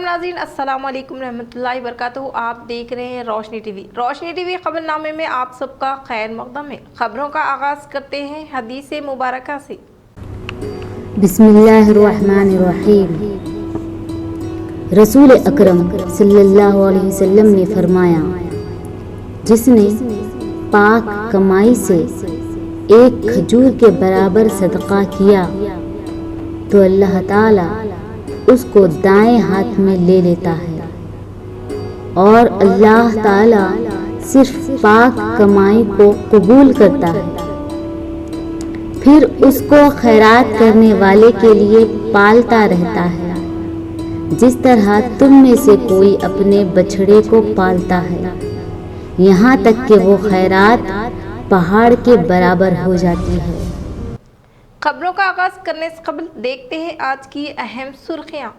मोहतरम नाज़रीन, अस्सलाम वालेकुम रहमतुल्लाहि वबरकातुहू। आप देख रहे हैं रोशनी टीवी। रोशनी टीवी खबरनामे में आप सबका खैर मक़दम है। खबरों का आगाज़ करते हैं हदीस मुबारका से। बिस्मिल्लाहिर्रहमानिर्रहीम। रसूल अकरम सल्लल्लाहु अलैहि वसल्लम ने फरमाया, जिसने पाक कमाई से एक खजूर के बराबर सदका किया तो अल्लाह ताला उसको दाएं हाथ में ले लेता है और अल्लाह ताला सिर्फ पाक कमाई को कबूल करता है, फिर उसको खैरात करने वाले के लिए पालता रहता है, जिस तरह तुम में से कोई अपने बछड़े को पालता है, यहाँ तक कि वो खैरात पहाड़ के बराबर हो जाती है। खबरों का आगाज करने से कबल देखते हैं आज की अहम सुर्खियां।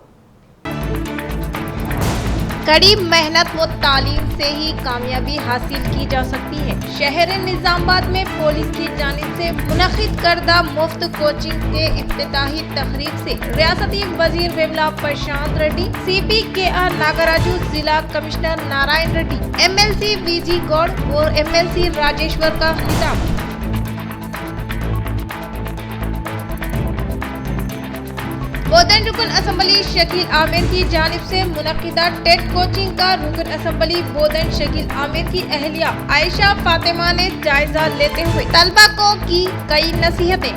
कड़ी मेहनत व तालीम से ही कामयाबी हासिल की जा सकती है। शहर निजामाबाद में पुलिस की जानिब से मुनक़िद करदा मुफ्त कोचिंग के इफ्तिताही तकरीब से रियासती वजीर बिमला प्रशांत रेड्डी, CP KR नागराजू, जिला commissioner Narayan Reddy, MLC VG Goud और MLC राजेश्वर का खिताब। बोधन रुकन असम्बली शकील आमिर की जानिब से मुनक़िदा टेट कोचिंग का रुकन असम्बली बोधन शकील आमिर की अहलिया आयशा फातिमा ने जायजा लेते हुए तलबा को की कई नसीहतें।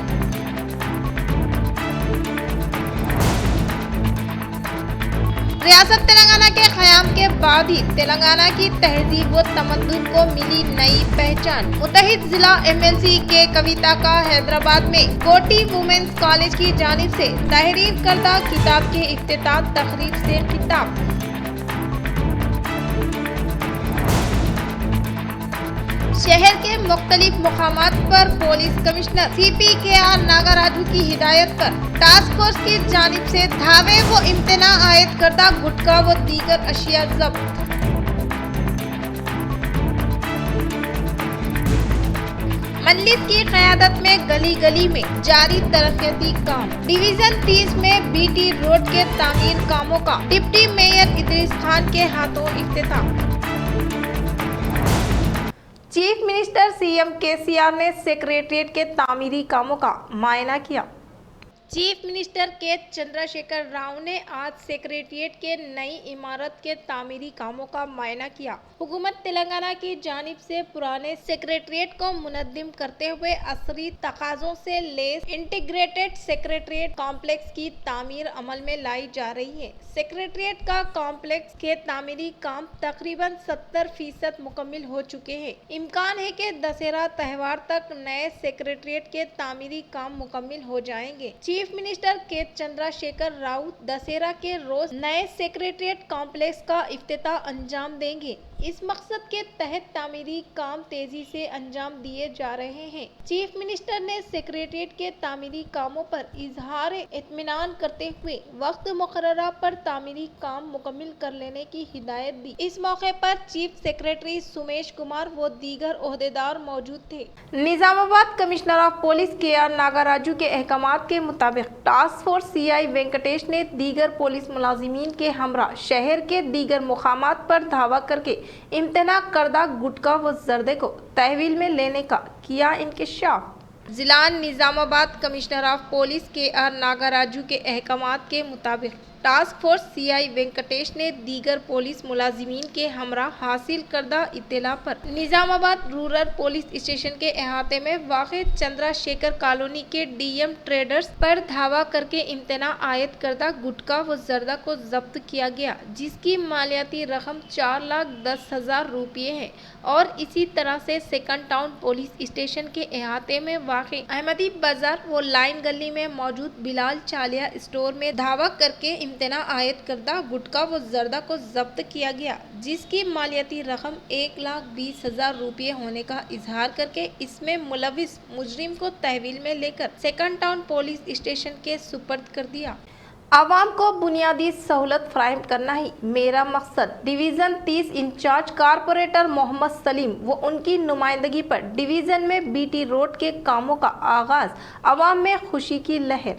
रियासत तेलंगाना के क़याम के बाद ही तेलंगाना की तहजीब व तमद्दुन को मिली नई पहचान। मुत्तहिद जिला MLC के कविता का हैदराबाद में कोटी वुमेन्स कॉलेज की जानिब से तहरीर करदा किताब के इफ्तिताह तकरीब से खिताब। शहर के मुख्तलिफ मुकामात पर police commissioner CP KR Nagaraju की हिदायत पर टास्क फोर्स की जानिब से धावे व इम्तना आयद करदा गुटखा व दीगर अशिया जब्त। मल्लिक की क़यादत में गली गली में जारी तरक्याती काम। डिवीजन 30 में BT रोड के तामीर कामों का डिप्टी मेयर इदरीस खान के हाथों इफ्तिताह। चीफ मिनिस्टर CM KCR ने सेक्रेटरिएट के तामीरी कामों का मुआयना किया। चीफ मिनिस्टर के चंद्रशेखर राव ने आज सेक्रेटरिएट के नई इमारत के तामीरी कामों का मुआयना किया। हुकूमत तेलंगाना की जानिब से पुराने सेक्रेटरिएट को मुनद्दिम करते हुए असरी तकाज़ों से लेस इंटीग्रेटेड सेक्रेटरिएट कॉम्प्लेक्स की तामीर अमल में लाई जा रही है। सेक्रेटरिएट का कॉम्प्लेक्स के तामीरी काम तकरीबन 70% मुकम्मिल हो चुके हैं। इम्कान है कि दशहरा त्यौहार तक नए सेक्रेटरिएट के तामीरी काम मुकम्मिल हो जाएंगे। चीफ मिनिस्टर के चंद्रशेखर राव दशहरा के रोज नए सेक्रेटरिएट कॉम्प्लेक्स का इफ्तिताह अंजाम देंगे। इस मकसद के तहत तामीरी काम तेजी से अंजाम दिए जा रहे हैं। चीफ मिनिस्टर ने सेक्रेटरिएट के तामीरी कामों पर इजहार इत्मीनान करते हुए वक्त मुकर्ररा पर तामीरी काम मुकम्मिल कर लेने की हिदायत दी। इस मौके पर चीफ सेक्रेटरी सुमेश कुमार व दीगर ओहदेदार मौजूद थे। Nizamabad commissioner of police KR Nagaraju के अहकामात के मुताबिक टास्क फोर्स CI वेंकटेश ने दीगर पुलिस मुलाजिमीन के हमरा शहर के दीगर मुकामात पर धावा करके इम्तना करदा गुटखा व जर्दे को तहवील में लेने का किया इंकशाफ। जिला Nizamabad commissioner of police KR Nagaraju के अहकामात के मुताबिक टास्क फोर्स CI वेंकटेश ने दीगर पुलिस मुलाजिमीन के हमरा हासिल करदा इत्तला पर निजामाबाद रूरल पुलिस स्टेशन के अहाते में वाक़े चंद्रशेखर कॉलोनी के DM ट्रेडर्स पर धावा करके इम्तना आयद करदा गुटखा व जर्दा को जब्त किया गया, जिसकी मालियाती रकम 4,10,000 रुपये है। और इसी तरह से सेकंड टाउन पुलिस स्टेशन के अहाते में वाक़े अहमदी बाजार व लाइन गली में मौजूद बिलाल चालिया स्टोर में धावा करके इम्तना आयद करदा गुटखा व जर्दा को जब्त किया गया, जिसकी मालियाती रकम 1,20,000 रुपये होने का इजहार करके इसमें मुलविस मुजरिम को तहवील में लेकर सेकंड टाउन पुलिस स्टेशन के सुपर्द कर दिया। आवाम को बुनियादी सहूलत फराहम करना ही मेरा मकसद। Division 30 incharge corporator Mohammed Saleem व उनकी नुमाइंदगी पर डिवीज़न में BT रोड के कामों का आगाज़, आवाम में खुशी की लहर।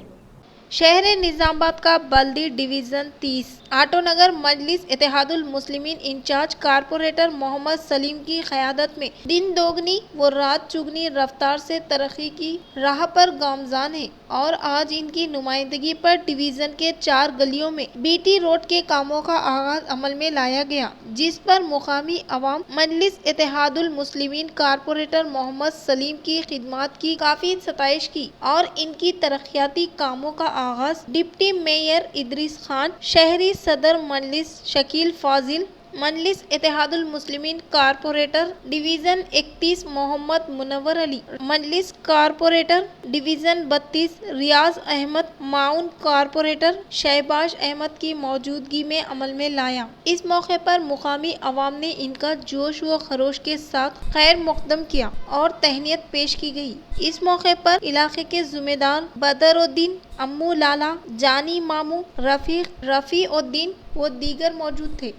शहर निजामाबाद का बल्दी डिवीज़न 30 आटो नगर मजलिस इत्तेहादुल मुस्लिमीन इंचार्ज कारपोरेटर मोहम्मद सलीम की क़यादत में दिन दोगुनी व रात चुगनी रफ्तार से तरक्की की राह पर गामज़ान है और आज इनकी नुमाइंदगी पर डिवीज़न के 4 गलियों में बीटी रोड के कामों का आगाज अमल में लाया गया, जिस पर मुकामी अवाम मजलिस इत्तेहादुल मुस्लिमीन कारपोरेटर मोहम्मद सलीम की खिदमत की काफ़ी सताइश की और इनकी तरक्याती कामों का आगाज डिप्टी मेयर इदरीस खान, शहरी सदर मजलिस शकील फाजिल, मजलिस इत्तेहादुल मुस्लिमीन कारपोरेटर डिवीज़न 31 मोहम्मद मुनव्वर अली, मजलिस कारपोरेटर डिवीज़न 32 रियाज अहमद माउन कारपोरेटर शहबाज अहमद की मौजूदगी में अमल में लाया। इस मौके पर मुकामी अवाम ने इनका जोश व खरोश के साथ खैर मुक़दम किया और तहनीत पेश की गई। इस मौके पर इलाके के ज़िम्मेदार बदरुद्दीन, अम्मू लाला, जानी मामू, रफ़ीउद्दीन व दीगर मौजूद थे।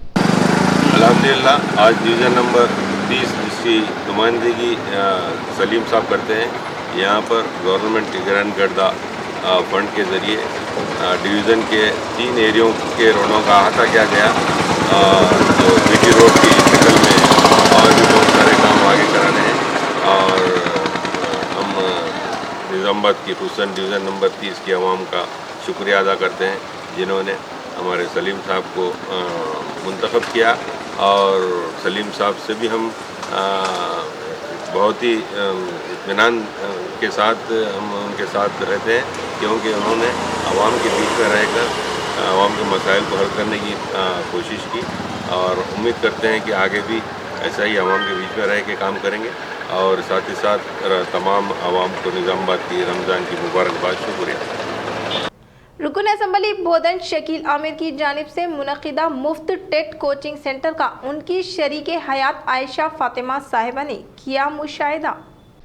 अल्हम्दुलिल्लाह आज डिवीज़न नंबर 30 जिसकी नुमाइंदगी सलीम साहब करते हैं, यहाँ पर गवर्नमेंट के ग्रैंड गर्दा फंड के ज़रिए डिवीज़न के 3 एरियों के रोडों का अहाता किया गया, जो बीटी रोड की शक्ल में और भी बहुत सारे काम आगे कराने हैं। और हम निज़ामाबाद की खुसूसन डिवीज़न नंबर 30 की आवाम का शुक्रिया अदा करते हैं, जिन्होंने हमारे सलीम साहब को मुंतखब किया। और सलीम साहब से भी हम बहुत ही इत्मीनान के साथ हम उनके साथ रहते हैं, क्योंकि उन्होंने आवाम के बीच में रहकर आवाम के मसाइल को हल करने की कोशिश की और उम्मीद करते हैं कि आगे भी ऐसा ही आवाम के बीच में रह के काम करेंगे। और साथ ही साथ तमाम आवाम को निज़ामाबाद की रमज़ान की मुबारकबाद। शुक्रिया। रुकन असम्बली बोधन शकील आमिर की जानिब से मुनक़िदा मुफ्त टेट कोचिंग सेंटर का उनकी शरीके हयात आयशा फातिमा साहिबा ने किया मुशाहिदा।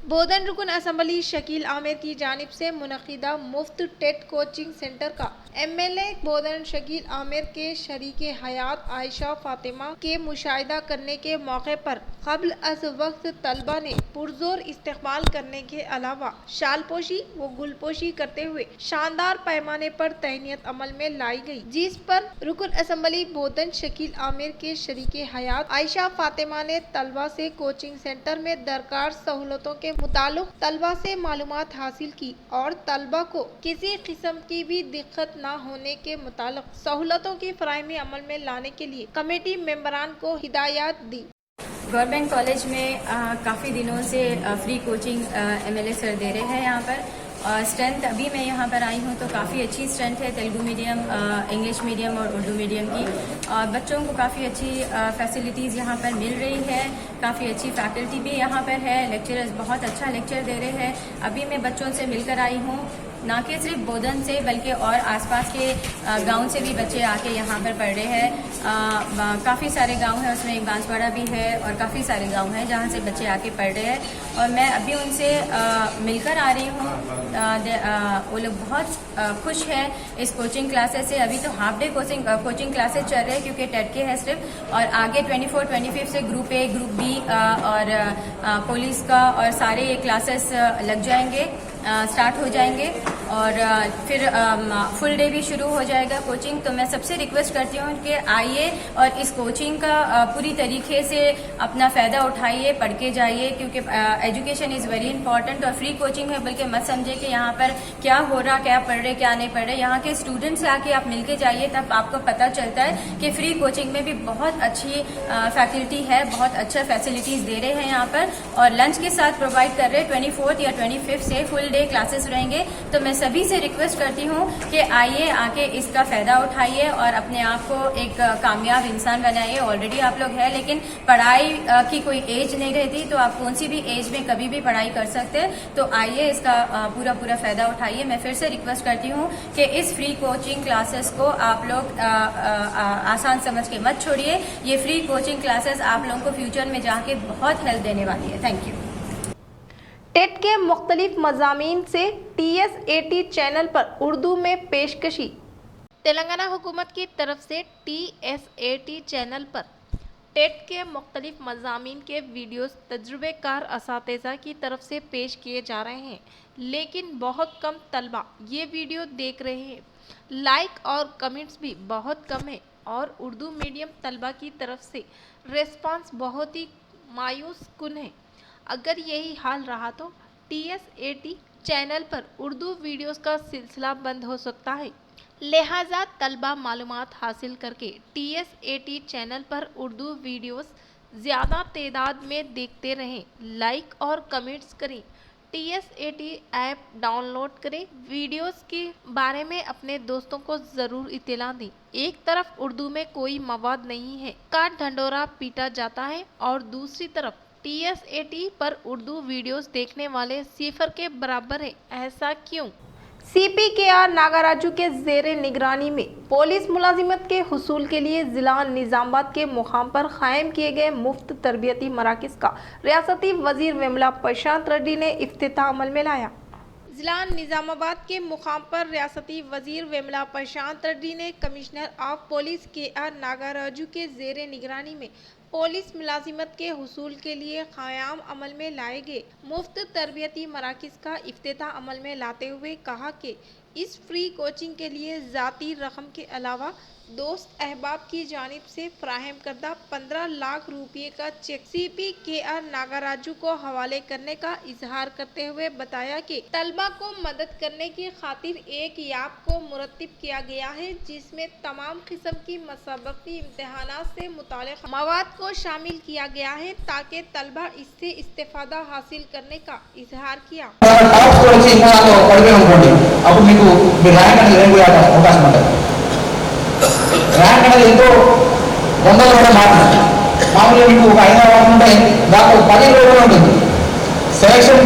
बोधन रुकन असम्बली शकील आमिर की जानिब से मुनक़िदा मुफ्त टेट कोचिंग सेंटर का MLA बोधन शकील आमिर के शरीके हयात आयशा फातिमा के मुशाहिदा करने के मौके पर क़ब्ल अज़ वक्त तलबा ने पुरज़ोर इस्तेक़बाल करने के अलावा शालपोशी व गुलपोशी करते हुए शानदार पैमाने पर तहनीत अमल में लाई गई, जिस पर रुकन असम्बली बोधन शकील आमिर के शरीके हयात आयशा फातिमा ने तलबा से कोचिंग सेंटर में दरकार सहूलतों के मुताल्लिक़ तलबा से मालूमात हासिल की और तलबा को किसी किस्म की भी दिक्कत न होने के मुताल्लिक़ सहूलतों की फराहमी अमल में लाने के लिए कमेटी मेंबरान को हिदायत दी। गवर्नमेंट कॉलेज में काफ़ी दिनों से फ्री कोचिंग MLA सर दे रहे हैं यहाँ पर। स्ट्रेंथ अभी मैं यहाँ पर आई हूँ तो काफ़ी अच्छी स्ट्रेंथ है तेलुगु मीडियम, इंग्लिश मीडियम और उर्दू मीडियम की। और बच्चों को काफ़ी अच्छी फैसिलिटीज़ यहाँ पर मिल रही है, काफ़ी अच्छी फैकल्टी भी यहाँ पर है, लेक्चरर्स बहुत अच्छा लेक्चर दे रहे हैं। अभी मैं बच्चों से मिलकर आई हूँ, ना कि सिर्फ बोधन से बल्कि और आसपास के गांव से भी बच्चे आके यहाँ पर पढ़ रहे हैं। काफ़ी सारे गांव हैं, उसमें एक बांसवाड़ा भी है और काफ़ी सारे गांव हैं जहाँ से बच्चे आके पढ़ रहे हैं। और मैं अभी उनसे मिलकर आ रही हूँ। वो लोग बहुत खुश हैं इस कोचिंग क्लासेस से। अभी तो हाफ डे कोचिंग क्लासेस चल रहे हैं क्योंकि टेट के है सिर्फ, और आगे 24-25 से ग्रुप A, ग्रुप B और पुलिस का और सारे क्लासेस लग जाएंगे, स्टार्ट हो जाएंगे और फिर फुल डे भी शुरू हो जाएगा कोचिंग। तो मैं सबसे रिक्वेस्ट करती हूँ कि आइए और इस कोचिंग का पूरी तरीके से अपना फ़ायदा उठाइए, पढ़ के जाइए, क्योंकि एजुकेशन इज़ वेरी इंपॉर्टेंट। और फ्री कोचिंग है, बल्कि मत समझे कि यहाँ पर क्या हो रहा, क्या पढ़ रहे, क्या नहीं पढ़ रहे। यहाँ के स्टूडेंट्स से आके आप मिलके जाइए, तब आपको पता चलता है कि फ्री कोचिंग में भी बहुत अच्छी फैकल्टी है, बहुत अच्छा फैसिलिटीज़ दे रहे हैं यहाँ पर। और लंच के साथ प्रोवाइड कर रहे हैं। 24 या 25 से फुल डे क्लासेस रहेंगे। तो मैं सभी से रिक्वेस्ट करती हूँ कि आइए, आके इसका फ़ायदा उठाइए और अपने आप को एक कामयाब इंसान बनाइए। ऑलरेडी आप लोग हैं, लेकिन पढ़ाई की कोई एज नहीं रहती, तो आप कौन सी भी एज में कभी भी पढ़ाई कर सकते हैं। तो आइए, इसका पूरा फ़ायदा उठाइए। मैं फिर से रिक्वेस्ट करती हूँ कि इस फ्री कोचिंग क्लासेस को आप लोग आसान समझ के मत छोड़िए। ये फ्री कोचिंग क्लासेस आप लोगों को फ्यूचर में जाके बहुत हेल्प देने वाली है। Thank you. टेट के मुख्तलिफ मज़ामीन से TS80 चैनल पर उर्दू में पेशकशी। तेलंगाना हुकूमत की तरफ से TS80 चैनल पर टेट के मुख्तलिफ मज़ामीन के वीडियोस तजुर्बेकार असातिज़ा की तरफ से पेश किए जा रहे हैं, लेकिन बहुत कम तलबा ये वीडियो देख रहे हैं। लाइक और कमेंट्स भी बहुत कम है और उर्दू मीडियम तलबा की तरफ से रेस्पॉन्स बहुत ही मायूस कुन है। अगर यही हाल रहा तो TSAT चैनल पर उर्दू वीडियोस का सिलसिला बंद हो सकता है। लिहाजा तलबा मालूमात हासिल करके TSAT चैनल पर उर्दू वीडियोस ज़्यादा तादाद में देखते रहें, लाइक और कमेंट्स करें। TSAT ऐप डाउनलोड करें, वीडियोस के बारे में अपने दोस्तों को ज़रूर इत्तला दें। एक तरफ उर्दू में कोई मवाद नहीं है का ढंढोरा पीटा जाता है और दूसरी तरफ TSAT पर उर्दू वीडियोस देखने वाले सिफर के बराबर है। ऐसा क्यों? CPKR नागाराजू के ज़ेरे निगरानी में पुलिस मुलाजिमत के हुसूल के लिए ज़िला निज़ामाबाद के मुकाम पर कायम किए गए मुफ्त तरबियती मराकज़ का रियासती वज़ीर विमला प्रशांत रेड्डी ने इफ्तिताह अमल में लाया। ज़िला निज़ामाबाद के मुकाम पर रियासती वज़ीर विमला प्रशांत रेड्डी ने commissioner of police KR Nagaraju के ज़ेरे निगरानी में पुलिस मुलाजिमत के हुसूल के लिए क़याम अमल में लाए गए मुफ्त तरबियती मराकज़ का इफ्तिताह अमल में लाते हुए कहा कि इस फ्री कोचिंग के लिए ज़ाती रकम के अलावा दोस्त अहबाब की जानिब से फ्राहम करदा 15 लाख रुपये का चेक CPKR नागाराजू को हवाले करने का इजहार करते हुए बताया कि तलबा को मदद करने की खातिर एक याप को मुरत्तिब किया गया है, जिसमें तमाम किस्म की मसबकी इम्तिहानात से मुताल्लिक़ मवाद को शामिल किया गया है ताकि तलबा इससे इस्तेफादा हासिल करने का इजहार किया। ర్యాంక్ అనేది ఎంతో వందల మార్కులు. మామూలుగా మీకు ఒక 5 మార్కులు ఉంటాయి, దాంట్లో 10 రోజులు ఉంటుంది. సెలక్షన్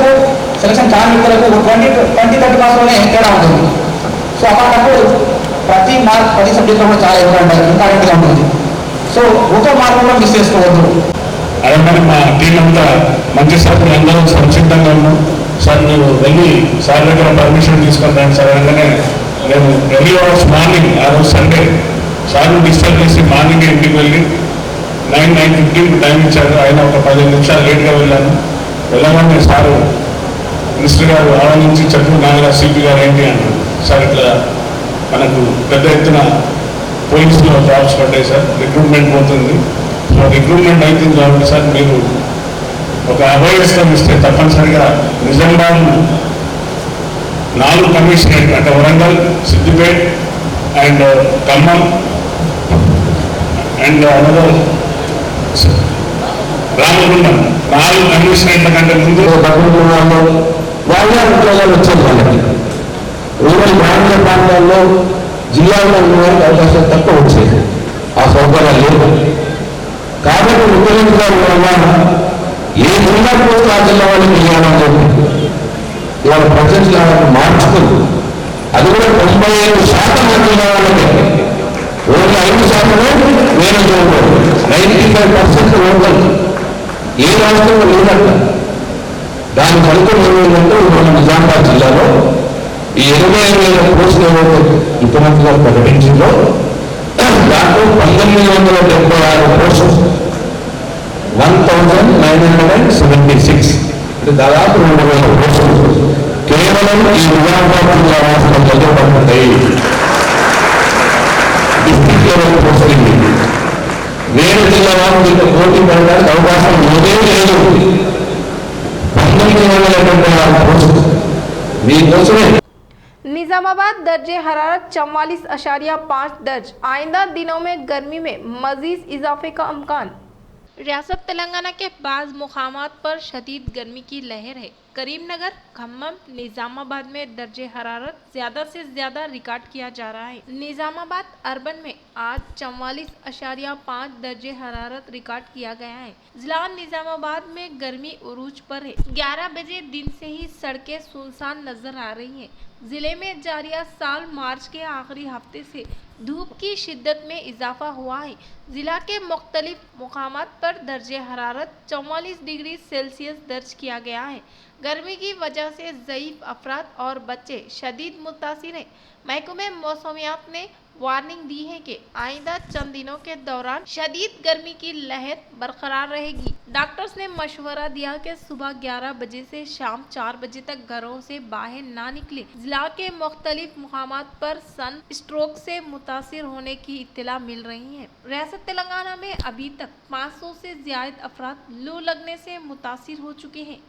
కాని వ్యక్తులకు 20-30 మార్కులనే తేడా ఉంటుంది. సో అలాంటప్పుడు ప్రతి మార్క్ 10 సబ్జెక్టులో కూడా చాలా ఇంపార్టెంట్గా ఉంటుంది. సో ఒక మార్కు కూడా మిస్ చేసుకోవద్దు. అదే మరి మా టీం అంతా మంచి సార్ అందరూ సంసిద్ధంగా ఉన్నాం సార్. మీరు వెళ్ళి సార్ దగ్గర పర్మిషన్ తీసుకుంటాను సార్. అనగానే నేను ఎర్లీ అవర్స్ మార్నింగ్ ఆ రోజు సండే సార్ డిస్టర్బ్ చేసి మార్నింగ్ ఇంటికి వెళ్ళి 9:15 టైం ఇచ్చారు. ఆయన ఒక 15 నిమిషాలు లేట్గా వెళ్ళాను. వెళ్ళగానే సారు మినిస్టర్ గారు ఆలోచించి చెప్పు నాగరా CP గారు ఏంటి అన్నారు. సార్ ఇట్లా మనకు పెద్ద ఎత్తున పోలీసులో జాబ్స్ పడ్డాయి సార్, రిక్రూట్మెంట్ పోతుంది. సో రిక్రూట్మెంట్ అవుతుంది కాబట్టి సార్ మీరు ఒక అభయస్థం ఇస్తే తప్పనిసరిగా నిజామాబాద్ 4 కమిషనరేట్ అంటే Warangal, Siddipet and Khammam and another Ramagundam 4 కమిషనరేట్ల కంటే ముందు వాళ్ళే ఉద్యోగాలు వచ్చేది. వాళ్ళకి రూరల్ గ్రామీణ ప్రాంతాల్లో జిల్లాలో ఉన్న వారికి అవకాశాలు తక్కువ వచ్చేది, ఆ సౌకర్యాలు లేవు. కాబట్టి ముఖ్యమంత్రి గారు ఏ జిల్లా పోస్ట్ ఆ జిల్లా వాళ్ళకి ఇవ్వాలని చెప్పి ఇవాళ ప్రజెంట్ మార్చుకుంది. అది కూడా 95% జిల్లా వాళ్ళకి, ఓన్లీ 5% వేరే చోటు 95% ఓటర్లు ఏ రాష్ట్రంలో లేదంట. దాని ఫలితం ఏమైందంటే మన నిజామాబాద్ జిల్లాలో ఈ 25,000 పోస్టులు ఏవైతే ముఖ్యమంత్రి గారు ప్రకటించిందో దాంట్లో 1976 పోస్టులు 1976 అంటే దాదాపు 2,000 పోస్టులు కేవలం ఈ నిజామాబాద్ జిల్లా రాష్ట్రంలో పడుతున్నాయి. డిస్ట్రిక్ట్ లెవెల్ పోస్టింగ్ వేరే జిల్లా వాళ్ళు దీంట్లో పోటీ పడడానికి అవకాశం ఏదే లేదు. 1976 పోస్టులు మీకోసమే. निज़ामाबाद दर्जे हरारत 44.5 दर्ज। आइंदा दिनों में गर्मी में मज़ीद इजाफे का अमकान। रियासत तेलंगाना के बाज़ मुकामात पर शदीद गर्मी की लहर है। करीमनगर, खम्मम, निज़ामाबाद में दर्जे हरारत ज़्यादा से ज़्यादा रिकॉर्ड किया जा रहा है। निज़ामाबाद अर्बन में आज 44.5 दर्जे हरारत रिकॉर्ड किया गया है। जिला निज़ामाबाद में गर्मी उरूज पर है। 11 बजे दिन से ही सड़कें सुनसान नजर आ रही हैं। ज़िले में जारिया साल मार्च के आखिरी हफ्ते से धूप की शिद्दत में इजाफा हुआ है। ज़िला के मुख्तलिफ मुकामात पर दर्जे हरारत 44 डिग्री सेल्सियस दर्ज किया गया है। गर्मी की वजह से ज़ईफ़ अफराद और बच्चे शदीद मुतासिर हैं। महकमे मौसमियात ने वार्निंग दी है कि आइंदा चंद दिनों के दौरान शदीद गर्मी की लहर बरकरार रहेगी। डॉक्टर्स ने मशवरा दिया कि सुबह 11 बजे से शाम 4 बजे तक घरों से बाहर ना निकले। जिला के मुख्तलिफ मुकामात पर सन स्ट्रोक से मुतासिर होने की इत्तला मिल रही है। रियासत तेलंगाना में अभी तक 500 से ज्यादा अफराद लू लगने से मुतासिर हो चुके हैं।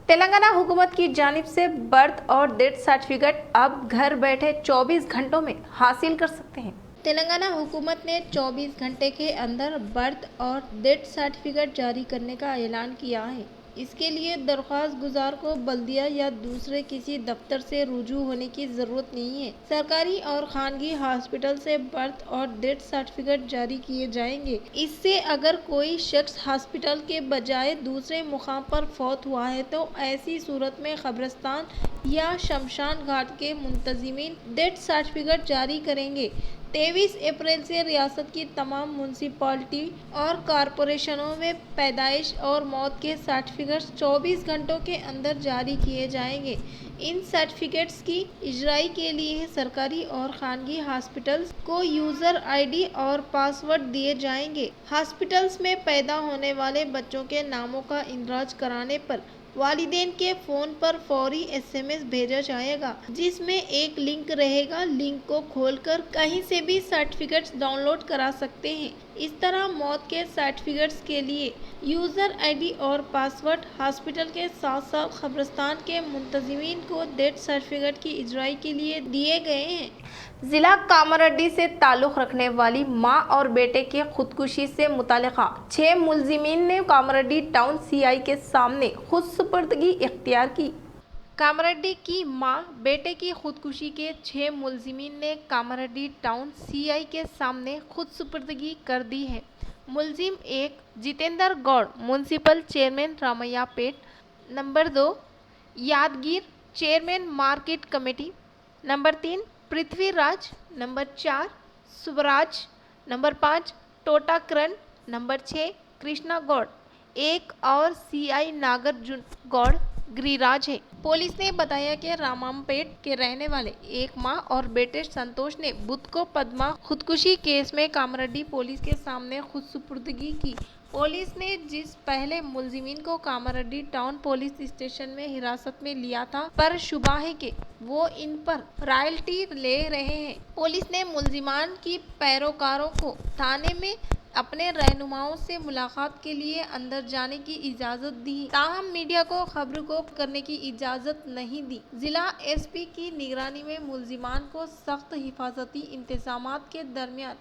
तेलंगाना हुकूमत की जानिब से बर्थ और डेथ सर्टिफिकेट अब घर बैठे 24 घंटों में हासिल कर सकते हैं। तेलंगाना हुकूमत ने 24 घंटे के अंदर बर्थ और डेथ सर्टिफिकेट जारी करने का ऐलान किया है। इसके लिए दरख्वास्त गुजार को बल्दिया या दूसरे किसी दफ्तर से रुजू होने की ज़रूरत नहीं है। सरकारी और खानगी हॉस्पिटल से बर्थ और डेथ सर्टिफिकेट जारी किए जाएंगे। इससे अगर कोई शख्स हॉस्पिटल के बजाय दूसरे मुकाम पर फौत हुआ है तो ऐसी सूरत में कब्रिस्तान या शमशान घाट के मुंतजिमीन डेथ सर्टिफिकेट जारी करेंगे। 23 अप्रैल से रियासत की तमाम म्यूनसिपालिटी और कॉरपोरेशनों में पैदाइश और मौत के सर्टिफिकेट्स 24 घंटों के अंदर जारी किए जाएंगे। इन सर्टिफिकेट्स की इजराई के लिए सरकारी और खानगी हॉस्पिटल्स को यूज़र आईडी और पासवर्ड दिए जाएंगे। हॉस्पिटल्स में पैदा होने वाले बच्चों के नामों का इंदराज कराने पर वालिदैन के फ़ोन पर फौरी SMS भेजा जाएगा, जिसमें एक लिंक रहेगा। लिंक को खोलकर कहीं से भी सर्टिफिकेट्स डाउनलोड करा सकते हैं। इस तरह मौत के सर्टिफिकेट्स के लिए यूज़र आईडी और पासवर्ड हॉस्पिटल के साथ साथ कब्रिस्तान के मुंतजिमीन को डेथ सर्टिफिकेट की इजराई के लिए दिए गए हैं। जिला कामारेड्डी से ताल्लुक़ रखने वाली मां और बेटे की खुदकुशी से मुतालिका 6 मुलजिमीन ने कामारेड्डी टाउन CI के सामने खुद सुपुर्दगी इख्तियार की। कामारेड्डी की मां बेटे की खुदकुशी के 6 मुलजिमीन ने कामारेड्डी टाउन CI के सामने खुद सुपुर्दगी कर दी है। मुलजिम 1 Jitendra Gaud municipal chairman Ramaiah Pet, number 2 Yadgir chairman market committee, number 3 Prithviraj, number 4 Subraj, number 5 Totakaran, number 6 Krishna Gaud, 1 और CI नागार्जुन गौड़ गिरिराज है। पुलिस ने बताया कि रामामपेट के रहने वाले एक मां और बेटे संतोष ने बुध को पद्मा खुदकुशी केस में कामारेड्डी पुलिस के सामने खुद सुपुर्दगी की। पुलिस ने जिस पहले मुलजिमीन को कामारेड्डी टाउन पुलिस स्टेशन में हिरासत में लिया था, पर शुबा है कि वो इन पर रॉयल्टी ले रहे हैं। पुलिस ने मुलजिमान की पैरोकारों को थाने में अपने रहनुमाओं से मुलाकात के लिए अंदर जाने की इजाज़त दी, ताहम मीडिया को खबर को करने की इजाज़त नहीं दी। जिला SP की निगरानी में मुलजिमान को सख्त हिफाजती इंतजामात के दरमियान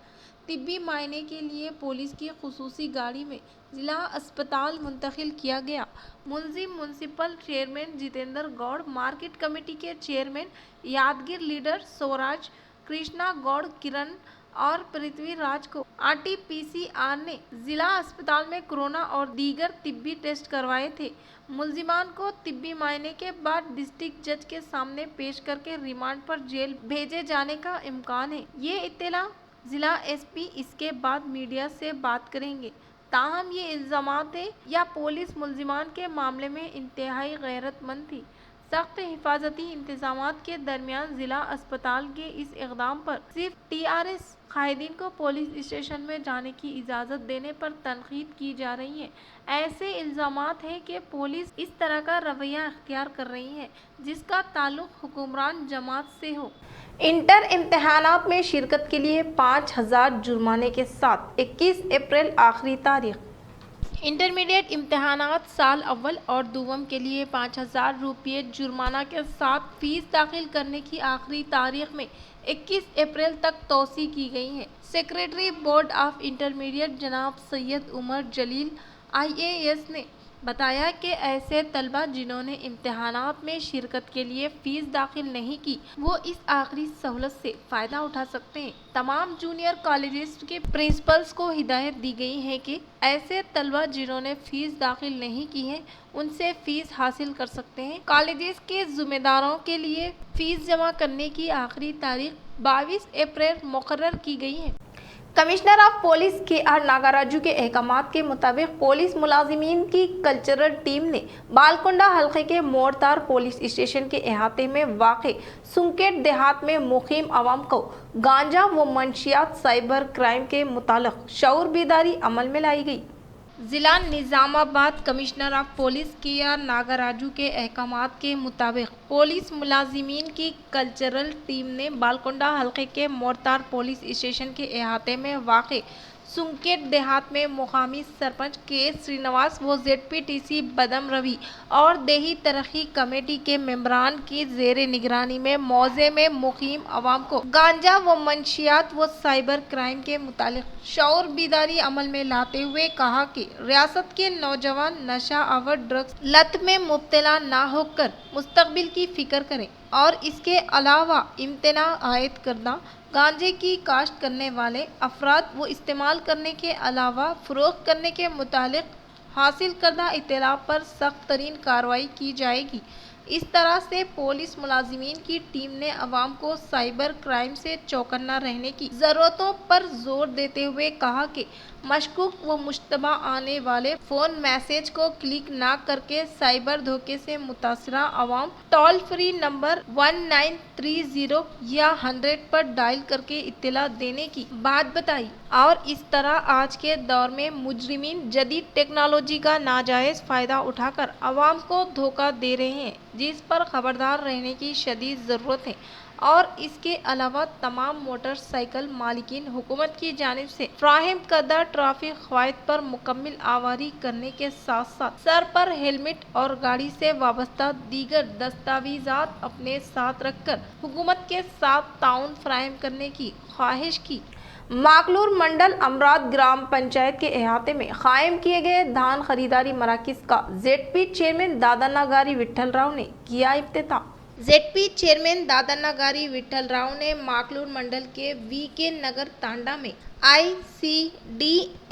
तिब्बी मायने के लिए पुलिस की खुसूसी गाड़ी में जिला अस्पताल मुंतकिल किया गया। मुलजिम municipal chairman Jitendra Goud, market committee के चेयरमैन यादगीर लीडर स्वराज, कृष्णा गौड़, किरण और पृथ्वीराज को RT-PCR ने जिला अस्पताल में कोरोना और दीगर तिब्बी टेस्ट करवाए थे। मुलजिमान को तिब्बी मायने के बाद डिस्ट्रिक्ट जज के सामने पेश करके रिमांड पर जेल भेजे जाने का इम्कान है। ये इत्तला जिला SP इसके बाद मीडिया से बात करेंगे। ताहम ये इल्ज़ामात है या पुलिस मुलजिमान के मामले में इंतहाई गैरतमंद थी। सख्त हिफाजती इंतजामात के दरमियान जिला अस्पताल के इस इक़दाम पर सिर्फ TRS कायदीन को पुलिस स्टेशन में जाने की इजाज़त देने पर तनकीद की जा रही है। ऐसे इल्ज़ामात हैं कि पुलिस इस तरह का रवैया अख्तियार कर रही है जिसका ताल्लुक़ हुक्मरान जमात से हो। इंटर इम्तहानात में शिरकत के लिए 5000 जुर्माने के साथ 21 अप्रैल आखिरी तारीख। इंटरमीडिएट इम्तहानात साल अव्वल और दुवम के लिए 5000 रुपये जुर्माना के साथ फीस दाखिल करने की आखिरी तारीख में 21 अप्रैल तक तोसी की गई है। सेक्रेटरी बोर्ड ऑफ इंटरमीडिएट जनाब सैयद उमर जलील IAS ने बताया कि ऐसे तलबा जिन्होंने इम्तहानात में शिरकत के लिए फ़ीस दाखिल नहीं की, वो इस आखिरी सहूलत से फ़ायदा उठा सकते हैं। तमाम जूनियर कॉलेजेस के प्रिंसिपल्स को हिदायत दी गई है कि ऐसे तलबा जिन्होंने फ़ीस दाखिल नहीं की है, उनसे फ़ीस हासिल कर सकते हैं। कॉलेजेस के ज़िम्मेदारों के लिए फ़ीस जमा करने की आखिरी तारीख 22 अप्रैल मुकर्रर की गई है। Commissioner of police KR Nagaraju के अहकामात के मुताबिक पुलिस मुलाजिमीन की कल्चरल टीम ने बालकुंडा हल्के के मोरतार पुलिस स्टेशन के अहाते में वाक़े सुंकेट देहात में मुकीम आवाम को गांजा व मंशियात साइबर क्राइम के मुतालिक शऊर बेदारी अमल में लाई गई। जिला Nizamabad commissioner of police KR Nagaraju के अहकामात के मुताबिक पुलिस मुलाजिमीन की कल्चरल टीम ने बालकुंडा हल्के के मोरतार पुलिस स्टेशन के अहाते में वाक़े सुंकेट देहात में मुकामी सरपंच KS श्रीनिवास व ZPTC बदम रवि और देही तरक्की कमेटी के मेंबरान की ज़ेरे निगरानी में मौजे में मुकीम आवाम को गांजा व मंशियात व साइबर क्राइम के मुतालिक शऊर बेदारी अमल में लाते हुए कहा कि रियासत के नौजवान नशा आवर ड्रग्स लत में मुब्तला ना होकर मुस्तकबिल की फिक्र करें और इसके अलावा इम्तना आयद करना गांजे की काश्त करने वाले अफराद वो इस्तेमाल करने के अलावा फ़रोख्त करने के मुतालिक हासिल करदा इत्तला पर सख्त तरीन कार्रवाई की जाएगी। इस तरह से पुलिस मुलाजिमीन की टीम ने अवाम को साइबर क्राइम से चौकन्ना रहने की ज़रूरतों पर जोर देते हुए कहा कि मशकूक व मुश्तबा आने वाले फ़ोन मैसेज को क्लिक ना करके साइबर धोखे से मुतासरा अवाम टोल फ्री नंबर 1930 या 100 पर डायल करके इत्तला देने की बात बताई और इस तरह आज के दौर में मुजरिमीन जदीद टेक्नोलॉजी का नाजायज़ फ़ायदा उठाकर अवाम को धोखा दे रहे हैं, जिस पर खबरदार रहने की शदीद ज़रूरत है। और इसके अलावा तमाम मोटरसाइकिल मालिकीन हुकूमत की जानिब से फ्राहम करदा ट्रैफिक क़वाइद पर मुकम्मल आवारी करने के साथ साथ सर पर हेलमेट और गाड़ी से वाबस्ता दीगर दस्तावेज़ात अपने साथ रखकर हुकूमत के साथ ताउन फराहम करने की ख्वाहिश की। माकलूर मंडल अमराद ग्राम पंचायत के अहाते में कायम किए गए धान खरीदारी मराकज़ का ZP चेयरमैन दादाना गारी विट्ठल राव ने किया इफ्तिताह। ZP चेयरमैन दादाना गारी विट्ठल राव ने माकलूर मंडल के VK नगर तांडा में ICDMS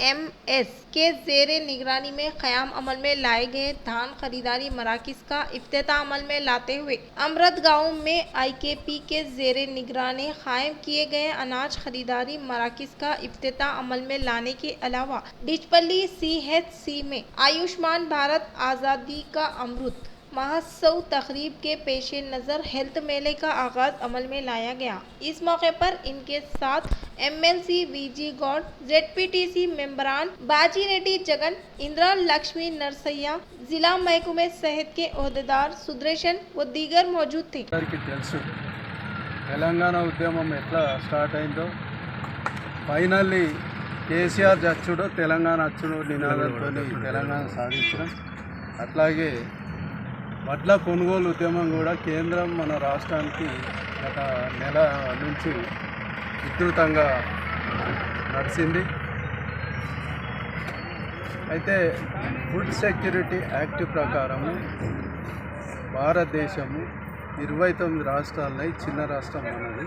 के ज़ेरे निगरानी में क़याम अमल में लाए गए धान खरीदारी मराकज़ का इफ्तिताह अमल में लाते हुए अमरद गाँव में IKP के ज़ेरे निगरानी कायम किए गए अनाज खरीदारी मराकज़ का इफ्तिताह अमल में लाने के अलावा डिचपल्ली CHC में आयुष्मान भारत आज़ादी का अमृत महोत्सव तकरीब के पेश नज़र हेल्थ मेले का आगाज़ अमल में लाया गया। इस मौके पर इनके साथ MLC VG गौड़, ZPTC मेंबरान बाजी रेड्डी जगन, इंदिरा लक्ष्मी नरसैया, जिला महकमे सेहत के ओहदेदार सुदर्शन व दीगर मौजूद थे। తెలంగాణ ఉద్యమం ఎట్లా స్టార్ట్ అయిందో ఫైనల్లీ కేసీఆర్ జచ్చుడు తెలంగాణ అచ్చుడు నినాదంతో తెలంగాణ సాధించడం, అట్లాగే వడ్ల కొనుగోలు ఉద్యమం కూడా కేంద్రం మన రాష్ట్రానికి గత నెల నుంచి విస్తృతంగా నడిచింది. అయితే ఫుడ్ సెక్యూరిటీ యాక్ట్ ప్రకారము భారతదేశము 29 రాష్ట్రాల్లో చిన్న రాష్ట్రం అన్నది.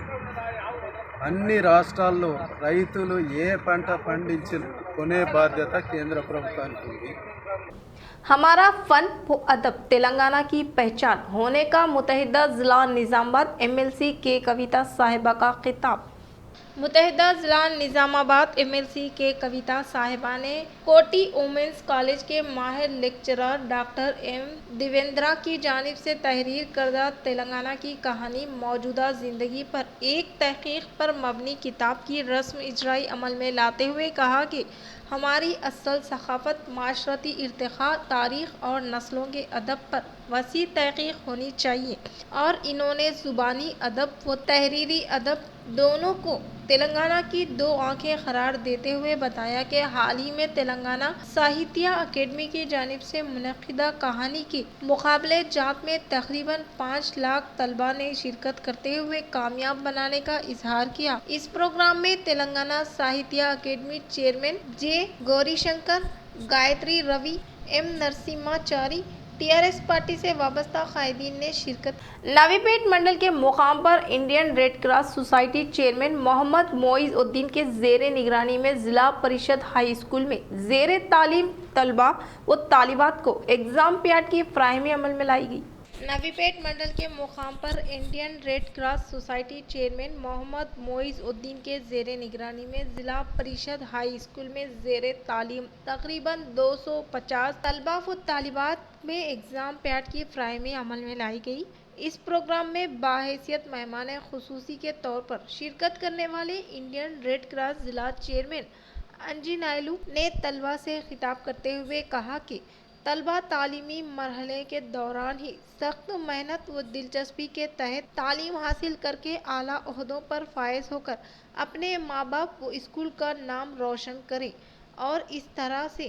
అన్ని రాష్ట్రాల్లో రైతులు ఏ పంట పండించిన కొనే బాధ్యత కేంద్ర ప్రభుత్వానికి ఉంది. हमारा फन व अदब तेलंगाना की पहचान होने का मुतहिदा ज़िला निज़ामाबाद MLC के कविता साहिबा का खिताब। मुतहिदा ज़िला निज़ामाबाद MLC के कविता साहिबा ने कोटी वुमेंस कॉलेज के माहिर लेक्चरर डॉक्टर M देवेंद्रा की जानिब से तहरीर करदा तेलंगाना की कहानी मौजूदा ज़िंदगी पर एक तहक़ीक़ पर मबनी किताब की रस्म इजराई अमल में लाते हुए कहा कि हमारी असल सक़ाफ़त, माशरती इर्तिक़ा, तारीख़ और नस्लों के अदब पर वसी तहक़ीक़ होनी चाहिए और इन्होंने ज़ुबानी अदब व तहरीरी अदब दोनों को तेलंगाना की दो आँखें करार देते हुए बताया कि हाल ही में तेलंगाना साहित्य अकेडमी की जानिब से मुनक़िदा कहानी के मुकाबले जात में तकरीबन 5 लाख तलबा ने शिरकत करते हुए कामयाब बनाने का इजहार किया। इस प्रोग्राम में Telangana Sahitya academy chairman J Gowrishankar, Gayatri Ravi, M Narasimhachari, TRS party से वाबस्ता कायदीन ने शिरकत। नवीपेट मंडल के मुकाम पर Indian red cross society chairman Mohammed Moiz Uddin के ज़ेरे निगरानी में ज़िला परिषद हाई स्कूल में ज़ेरे तालीम तलबा व तालिबात को एग्ज़ाम पैड की फ्राहमी अमल में लाई गई। नवीपेट मंडल के मुकाम पर Indian red cross society chairman Mohammed Moiz Uddin के ज़ेरे निगरानी में जिला परिषद हाई स्कूल में ज़ेरे तालीम तकरीबन 250 तलबा व तालिबात में एग्ज़ाम पैड की फ्राहमी अमल में लाई गई। इस प्रोग्राम में बाहैसियत मेहमान खुसूसी के तौर पर शिरकत करने वाले इंडियन रेड क्रॉस जिला चेयरमैन अंजी नायलू ने तलबा से खिताब करते हुए कहा कि तलबा तालीमी मरहले के दौरान ही सख्त मेहनत व दिलचस्पी के तहत तालीम हासिल करके आला ओहदों पर फायज होकर अपने माँ बाप व स्कूल का नाम रोशन करें। और इस तरह से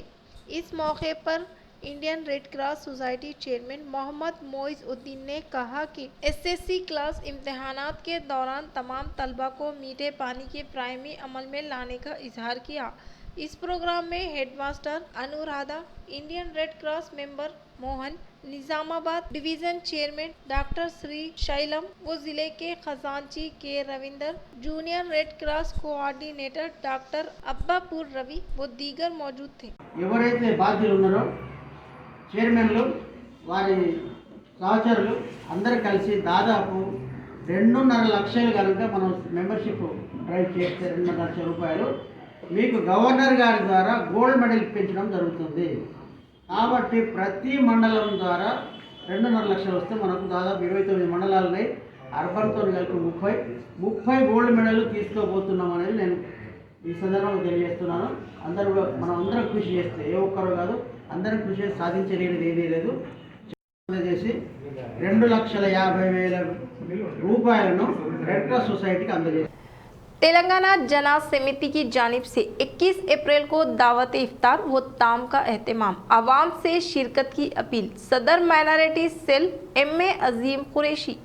इस मौके पर Indian red cross society chairman Mohammed Moiz Uddin ने कहा कि एसएससी क्लास इम्तहानात के दौरान तमाम तलबा को मीठे पानी की फ्राहमी अमल में लाने का इजहार किया। इस प्रोग्राम में headmaster Anuradha, Indian red cross member Mohan, Nizamabad division chairman doctor Shri Shailam व जिले के खजांची K Ravinder, junior red cross coordinator doctor Abbapur Ravi व दीगर मौजूद थे। ఎవరైతే బాధ్యులు ఉన్నారో చైర్మన్లు వారి సహచరులు అందరూ కలిసి దాదాపు 2.5 లక్షలు కనుక మనం మెంబర్షిప్ డ్రైవ్ చేస్తే 2.5 లక్షల రూపాయలు మీకు గవర్నర్ గారి ద్వారా గోల్డ్ మెడల్ ఇప్పించడం జరుగుతుంది। కాబట్టి ప్రతి మండలం ద్వారా 2.5 లక్షలు వస్తే మనకు దాదాపు 29 మండలాలు ఉన్నాయి। అర్బన్తో కలిపి 30 గోల్డ్ మెడల్ తీసుకోబోతున్నాం అనేది నేను ఈ సందర్భంగా తెలియజేస్తున్నాను। అందరూ కూడా మనం అందరం కృషి చేస్తే ఏ ఒక్కరు కాదు అందరం కృషి చేసి సాధించలేనిది ఏదీ లేదు చేసి 2,50,000 రూపాయలను రెడ్ క్రాస్ సొసైటీకి అందజేస్తారు। तेलंगाना जना समिति की जानिब से 21 अप्रैल को दावत इफ्तार व ताम का एहतमाम, आवाम से शिरकत की अपील। सदर minority cell M A. Azeem Qureshi.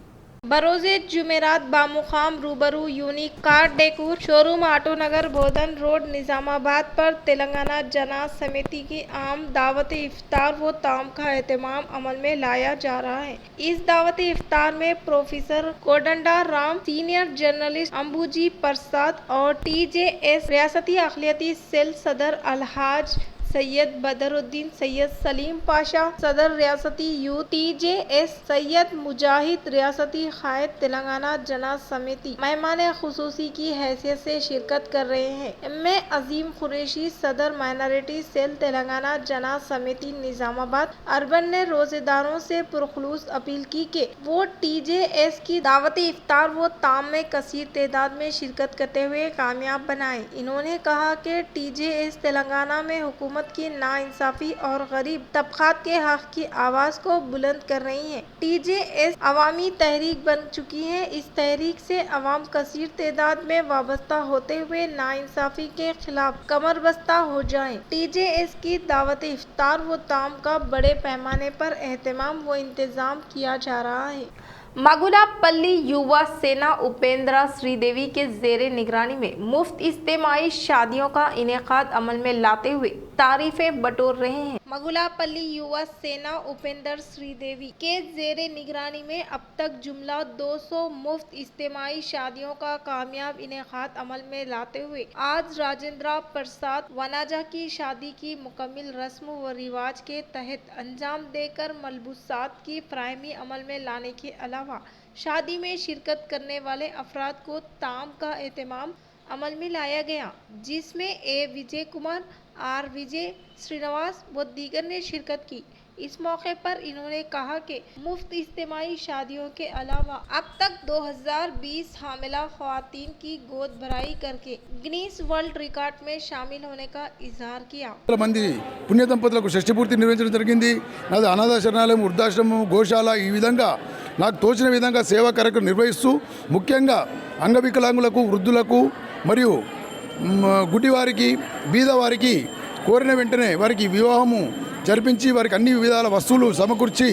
बरोज़े जुमेरात बामुकाम रूबरू unique car decor showroom auto Nagar Bodhan road Nizamabad पर तेलंगाना जना समिति की आम दावत इफ्तार व ताम का एहतमाम अमल में लाया जा रहा है। इस दावत इफ्तार में प्रोफेसर कोडंडा राम, सीनियर जर्नलिस्ट अंबुजी प्रसाद और TJS रियासती अखिलियती सेल सदर अलहाज सैयद बदरुद्दीन सैयद सलीम पाशा, सदर रियासती यूथ TJS सैयद मुजाहिद रियासती कायद तेलंगाना जना समिति मेहमान खुसूसी की हैसियत से शिरकत कर रहे हैं। एम.ए. अजीम कुरैशी, सदर माइनॉरिटी सेल तेलंगाना जना समिति निजामाबाद अर्बन ने रोजेदारों से पुरखुलूस अपील की कि वो TJS की दावती इफ्तार व ताम में कसीर तादाद में शिरकत करते हुए कामयाब बनाए। इन्होंने कहा कि TJS तेलंगाना में हुकूमत की नाइंसाफी और गरीब तबकात के हक की आवाज को बुलंद कर रही है। TJS अवामी तहरीक बन चुकी है। इस तहरीक से अवाम कसीर तादाद में वाबस्ता होते हुए नाइंसाफी के खिलाफ कमर बस्ता हो जाए। TJS की दावत इफ्तार व ताम का बड़े पैमाने पर एहतमाम व इंतजाम किया जा रहा है। मगुलापल्ली युवा सेना उपेंद्रा श्रीदेवी के ज़ेरे निगरानी में मुफ्त इज्तिमाई शादियों का इनेकाद अमल में लाते हुए तारीफें बटोर रहे हैं। मगुलापल्ली युवा सेना उपेंद्र श्रीदेवी के ज़ेरे निगरानी में अब तक जुमला 200 मुफ्त इज्तिमाई शादियों का कामयाब इनेकाद अमल में लाते हुए आज राजेंद्र प्रसाद वनाजा की शादी की मुकम्मल रस्म व रिवाज के तहत अंजाम देकर मलबूसात की फ्राहमी अमल में लाने के अलावा शादी में शिरकत करने वाले अफराद को ताम का एहतमाम अमल में लाया गया, जिसमें ए विजय कुमार, आर विजय श्रीनिवास व दीगर ने शिरकत की। इस मौके पर इन्होंने कहा कि मुफ्त इज्तिमाई शादियों के अलावा अब तक 2020 हामिला ख्वातीन की गोद भराई करके गिनीज वर्ल्ड रिकॉर्ड में शामिल होने का इजहार किया। మంది పుణ్య దంపతులకు షష్ఠి పూర్తి నిర్వహించడం జరిగింది। నాది అనాథ శరణాలయం, వృద్ధాశ్రమం, గోశాల ఈ విధంగా నాకు తోచిన విధంగా సేవా కార్యక్రమం నిర్వహిస్తూ ముఖ్యంగా అంగవికలాంగులకు, వృద్ధులకు మరియు గుడ్డివారికి, బీదవారికి కోరిన వెంటనే వారికి వివాహము జరిపించి వారికి అన్ని విధాల వస్తువులు సమకూర్చి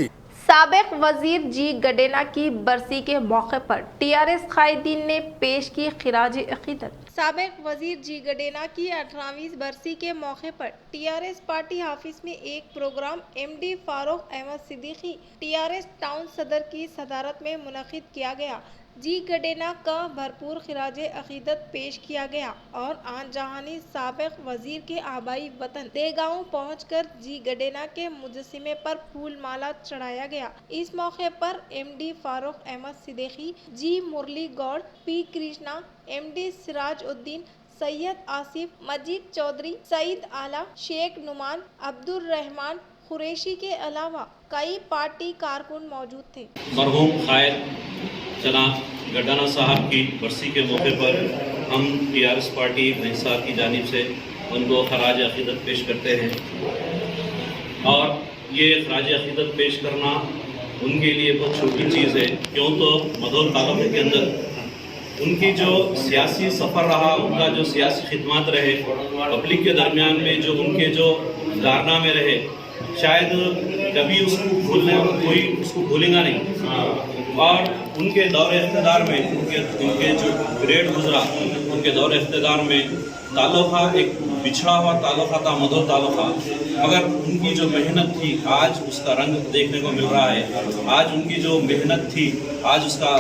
साबिक वजीर जी गडेना की बरसी के मौके पर TRS कायदीन ने पेश की खिराज अकीदत। साबिक वजीर जी गडेना की 18वीं बरसी के मौके पर TRS पार्टी ऑफिस में एक program MD Farooq Ahmed Siddiqui TRS town सदर की सदारत में मुनक़िद किया गया, जी गडेना का भरपूर खिराज अकीदत पेश किया गया और आन जहानी साबिक वजीर के आबाई वतन देगांव पहुंचकर जी गडेना के मुजस्सिमे पर फूल माला चढ़ाया गया। इस मौके पर MD फारूक अहमद सिद्दीकी, जी मुरली गौड़, P कृष्णा, MD सिराज उद्दीन, सैयद आसिफ, मजीद चौधरी, सईद आला, शेख नुमान, अब्दुल रहमान कुरैशी के अलावा कई पार्टी कारकुन मौजूद थे। मरहूम कायल जनाब गडाना साहब की बरसी के मौके पर हम TRS पार्टी हिसार की जानिब से उनको खराज अकीदत पेश करते हैं और ये खराज अकीदत पेश करना उनके लिए बहुत छोटी चीज़ है। क्यों तो मदौल तालुके के अंदर उनकी जो सियासी सफ़र रहा, उनका जो सियासी खिदमत रहे, पब्लिक के दरमियान में जो उनके जो कारनामे रहे, शायद कभी कोई उसको भूलेगा नहीं। और उनके दौर इख्तिदार में उनके जो पीरियड गुजरा, उनके दौर इख्तिदार में ताल्लुक़ा एक बिछड़ा हुआ ताल्लुक़ा था, मदौल ताल्लुक़ा, मगर उनकी जो मेहनत थी आज उसका रंग देखने को मिल रहा है। आज उनकी जो मेहनत थी आज उसका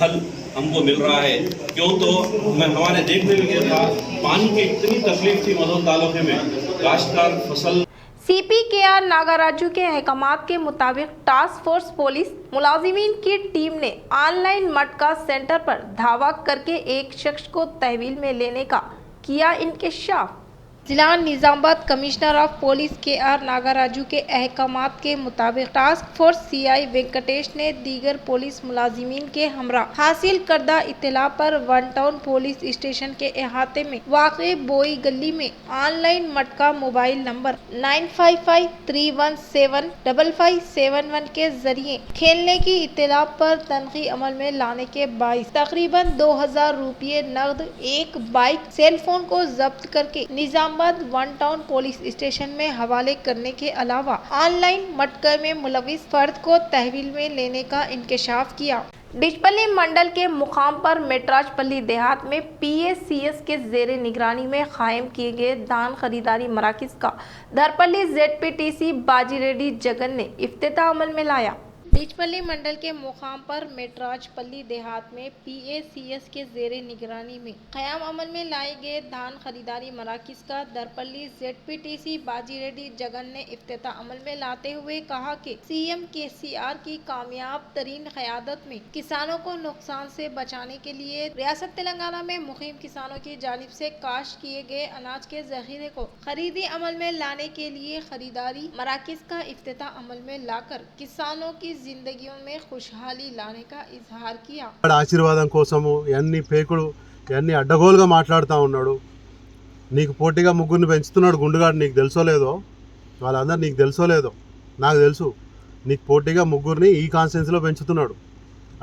फल हमको मिल रहा है। क्यों तो हमारे देखने में ये था, पानी की इतनी तकलीफ थी मदौल तालुके में, काश्तकार फसल। CPKR नागाराजू के अहकामात के मुताबिक टास्क फोर्स पुलिस मुलाजिमीन की टीम ने ऑनलाइन मटका सेंटर पर धावा करके एक शख्स को तहवील में लेने का किया इंकशाफ। जिला Nizamabad commissioner of police KR Nagaraju के अहकामात के मुताबिक टास्क फोर्स CI वेंकटेश ने दीगर पुलिस मुलाजिमीन के हमरा हासिल करदा इत्तला पर वन टाउन पुलिस स्टेशन के अहाते में वाक़े बोई गली में ऑनलाइन मटका मोबाइल नंबर 9553175571 के जरिए खेलने की इत्तला पर तनखी अमल में लाने के बाइस तकरीबन 2000 रुपये नकद, एक बाइक, सेल फोन को जब्त करके Nizamabad one town police station में हवाले करने के अलावा ऑनलाइन मटके में मुलविस फर्द को तहवील में लेने का इंकशाफ किया। डिचपल्ली मंडल के मुकाम पर मेट्राजपल्ली देहात में PACS के जेर निगरानी में कायम किए गए धान खरीदारी मराकज का धरपल्ली ZPTC बाजी रेड्डी जगन ने इफ्तिताह अमल में लाया। डिचपल्ली मंडल के मुकाम पर मेट्राजपल्ली देहात में PACS के जेर निगरानी में क़याम अमल में लाए गए धान खरीदारी मराकज का दरपल्ली ZPTC बाजी रेड्डी जगन ने इफ्तिताह अमल में लाते हुए कहा कि CM KCR की कामयाब तरीन क़यादत में किसानों को नुकसान से बचाने के लिए रियासत तेलंगाना में मुक़ीम किसानों की जानिब से काश्त किए गए अनाज के ज़ख़ीरे को खरीदी अमल में लाने के लिए खरीदारी मराकज का इफ्तिताह अमल में लाकर किसानों की जिंदगियों में खुशहाली लाने का इजहार किया। ఆశీర్వాదం కోసము ఎన్ని పేకుడు ఎన్ని అడ్డగోలుగా మాట్లాడుతూ ఉన్నాడు। నీకు పోటీగా ముగ్గురిని పెంచుతున్నాడు గుండుగాడు, నీకు తెలుసో లేదో, వాళ్ళందరూ నీకు తెలుసో లేదో నాకు తెలుసు। నీకు పోటీగా ముగ్గురిని ఈ కాన్స్టిట్యున్సీలో పెంచుతున్నాడు,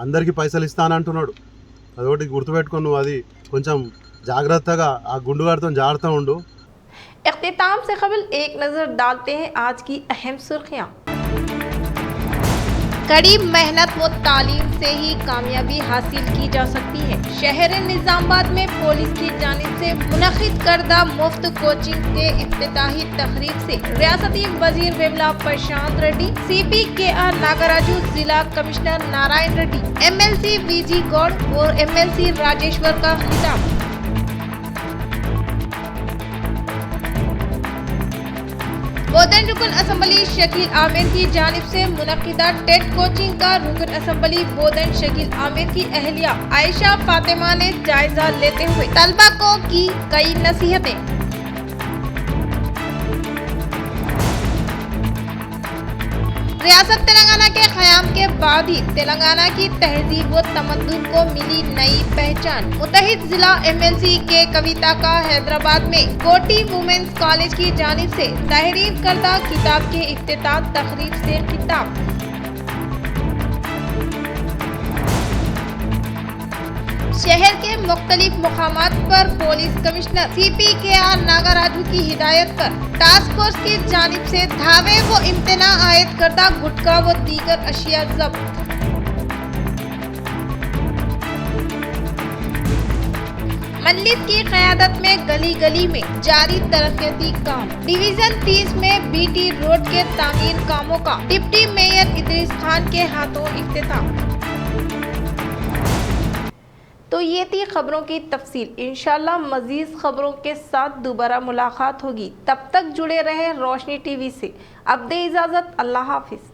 అందరికీ పైసలు ఇస్తానంటున్నాడు। అదొకటి గుర్తుపెట్టుకో, నువ్వు అది కొంచెం జాగ్రత్తగా ఆ గుండుగాడితో జాగ్రత్తగా ఉండు। इख्तिताम से कबल एक नज़र डालते हैं आज की अहम सुर्खियाँ। कड़ी मेहनत व तालीम से ही कामयाबी हासिल की जा सकती है। शहर निजामाबाद में पुलिस की जानिब से मुनक़िद करदा मुफ्त कोचिंग के इफ्तिताही तकरीब से रियासती वजीर बिमला प्रशांत रेड्डी, CPKR नागराजू, जिला commissioner Narayan Reddy, MLC VG Goud और MLC राजेश्वर का खिताब। बोधन रुकन असम्बली शकील आमिर की जानिब से मुनक़िदा टेट कोचिंग का रुकन असम्बली बोधन शकील आमिर की अहलिया आयशा फातिमा ने जायजा लेते हुए तलबा को की कई नसीहतें। रियासत तेलंगाना के क़याम के बाद ही तेलंगाना की तहजीब व तमद्दुन को मिली नई पहचान। मुत्तहिद जिला MLC के कविता का हैदराबाद में कोटी वुमेन्स कॉलेज की जानिब से तहरीर करदा किताब के इफ्तिताह तकरीब से खिताब। शहर के मुख्तलिफ मुकामात पर पुलिस कमिश्नर CPKR नागाराजू की हिदायत पर टास्क फोर्स की जानिब से धावे व इम्तना आयद करदा गुटखा व दीगर अशिया जब्त। मजलिस की क़यादत में गली गली में जारी तरक्याती काम। डिवीजन 30 में BT रोड के तामीर कामों का डिप्टी मेयर इदरीस खान के हाथों इफ्तिताह। تو یہ تھی خبروں کی تفصیل. انشاءاللہ مزید خبروں کے ساتھ دوبارہ ملاقات ہوگی. تب تک جڑے رہیں روشنی ٹی وی سے. اب دے اجازت. اللہ حافظ.